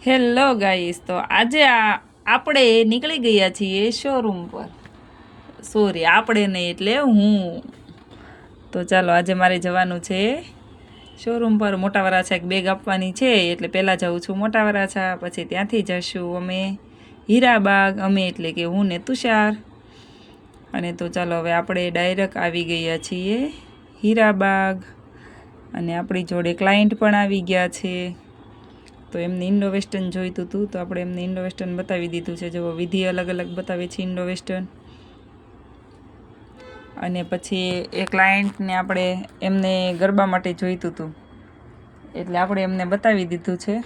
Hello guys, તો આજે આપણે નીકળી ગયા છીએ શોરૂમ પર. સોરી, આપણે નહીં એટલે હું. તો ચાલો, આજે મારે જવાનું છે શોરૂમ પર. મોટા વરાછા એક બેગ આપવાની છે, એટલે પહેલાં જાઉં છું મોટા વરાછા, પછી ત્યાંથી જશું અમે હીરાબાગ. અમે એટલે કે હું ને તુષાર. અને તો ચાલો, હવે આપણે ડાયરેક્ટ આવી ગયા છીએ હીરાબાગ, અને આપણી જોડે ક્લાયન્ટ પણ આવી ગયા છે. તો એમને ઇન્ડો વેસ્ટર્ન જોઈતું હતું, તો આપણે એમને ઇન્ડો વેસ્ટર્ન બતાવી દીધું છે. જો વિધિ અલગ અલગ બતાવે છે ઇન્ડો વેસ્ટર્ન. અને પછી એ ક્લાયન્ટને આપણે એમને ગરબા માટે જોઈતું હતું, એટલે આપણે એમને બતાવી દીધું છે.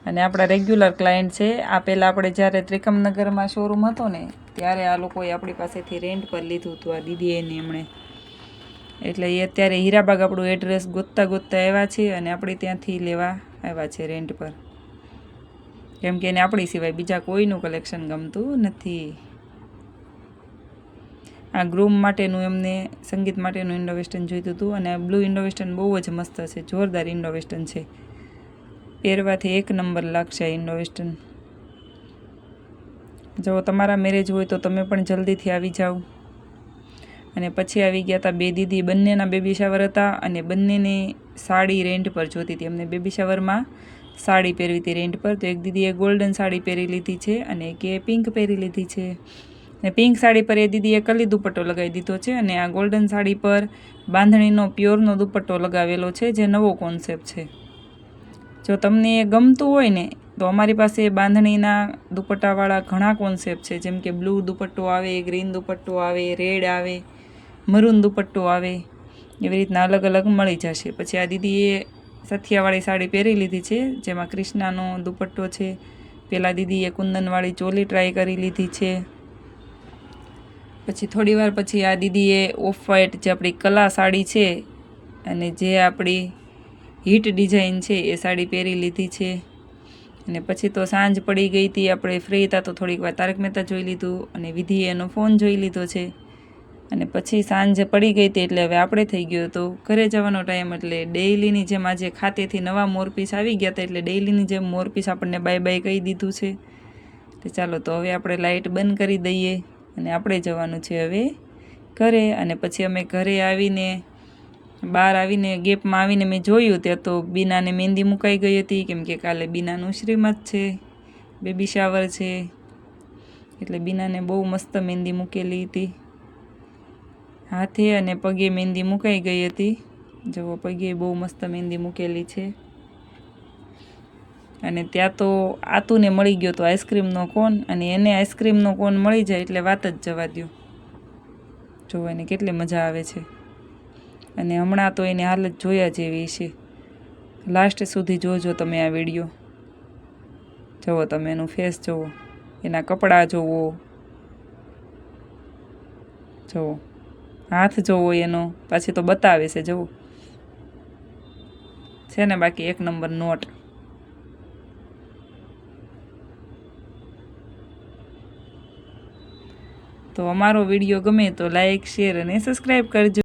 અને આપણા રેગ્યુલર ક્લાયન્ટ છે. આ પહેલાં આપણે જ્યારે ત્રિકમનગરમાં શોરૂમ હતો ને, ત્યારે આ લોકોએ આપણી પાસેથી રેન્ટ પર લીધું હતું, આ દીદીએ ને એમણે. એટલે એ અત્યારે હીરાબાગ આપણું એડ્રેસ ગોતતા આવ્યા છે, અને આપણે ત્યાંથી લેવા આવ્યા છે રેન્ટ પર. કેમ કે એને આપણી સિવાય બીજા કોઈનું કલેક્શન ગમતું નથી. આ ગ્રૂમ માટેનું એમને સંગીત માટેનું ઇન્ડો વેસ્ટર્ન જોઈતું હતું, અને આ બ્લુ ઇન્ડો વેસ્ટર્ન બહુ જ મસ્ત છે, જોરદાર ઇન્ડો વેસ્ટર્ન છે. પહેરવાથી એક નંબર લાગશે આ ઇન્ડો વેસ્ટર્ન. જો તમારા મેરેજ હોય તો તમે પણ જલ્દીથી આવી જાઓ. અને પછી આવી ગયા હતા બે દીદી, બંનેના બેબી શાવર હતા, અને બંનેને સાડી રેન્ટ પર જોતી હતી. એમને બેબી શાવરમાં સાડી પહેરવી હતી રેન્ટ પર. તો એક દીદીએ ગોલ્ડન સાડી પહેરી લીધી છે, અને એક પિંક પહેરી લીધી છે. ને પિંક સાડી પર એ દીદીએ કલી દુપટ્ટો લગાવી દીધો છે, અને આ ગોલ્ડન સાડી પર બાંધણીનો પ્યોરનો દુપટ્ટો લગાવેલો છે, જે નવો કોન્સેપ્ટ છે. જો તમને એ ગમતું હોય ને, તો અમારી પાસે બાંધણીના દુપટ્ટાવાળા ઘણા કોન્સેપ્ટ છે. જેમ કે બ્લુ દુપટ્ટો આવે, ગ્રીન દુપટ્ટો આવે, રેડ આવે, મરૂન દુપટ્ટો આવે, એવી રીતના અલગ અલગ મળી જશે. પછી આ દીદીએ સથિયાવાળી સાડી પહેરી લીધી છે, જેમાં કૃષ્ણાનો દુપટ્ટો છે. પેલા દીદીએ કુંદનવાળી ચોલી ટ્રાય કરી લીધી છે. પછી થોડી વાર પછી આ દીદીએ ઓફ વ્હાઇટ, જે આપણી કલા સાડી છે, અને જે આપણી હિટ ડિઝાઇન છે, એ સાડી પહેરી લીધી છે. અને પછી તો સાંજ પડી ગઈ હતી, આપણે ફ્રી હતા તો થોડીક વાર તારક મહેતા જોઈ લીધું, અને વિધિએ એનો ફોન જોઈ લીધો છે. અને પછી સાંજ પડી ગઈ હતી, એટલે હવે આપણે થઈ ગયો તો ઘરે જવાનો ટાઈમ. એટલે ડેઇલીની જેમ આજે ખાતેથી નવા મોરપીસ આવી ગયા હતા, એટલે ડેઇલીની જેમ મોરપીસ આપણને બાય બાય કહી દીધું છે. તો ચાલો, તો હવે આપણે લાઇટ બંધ કરી દઈએ, અને આપણે જવાનું છે હવે ઘરે. અને પછી અમે ઘરે આવીને, બહાર આવીને ગેપમાં આવીને મેં જોયું, ત્યાં તો બીનાને મહેંદી મુકાઈ ગઈ હતી. કેમ કે કાલે બીનાનું શ્રીમત છે, બેબી શાવર છે, એટલે બીનાને બહુ મસ્ત મહેંદી મૂકેલી હતી. હાથે અને પગે મહેંદી મુકાઈ ગઈ હતી. જુઓ, પગે બહુ મસ્ત મહેંદી મૂકેલી છે. અને ત્યાં તો આતુને મળી ગયો તો આઈસ્ક્રીમનો કોન, અને એને આઈસ્ક્રીમનો કોન મળી જાય એટલે વાત જ જવા દો. જો એને કેટલી મજા આવે છે. અને હમણાં તો એની હાલત જોયા જેવી છે. લાસ્ટ સુધી જોજો તમે આ વિડીયો. જુઓ, તમે એનું ફેસ જુઓ, એના કપડાં જુઓ, જુઓ હાથ જોવો એનો, પાછી તો બતાવે છે. જુઓ છે ને, બાકી એક નંબર નોટ. તો અમારો વિડીયો ગમે તો લાઈક, શેર અને સબસ્ક્રાઈબ કરજો.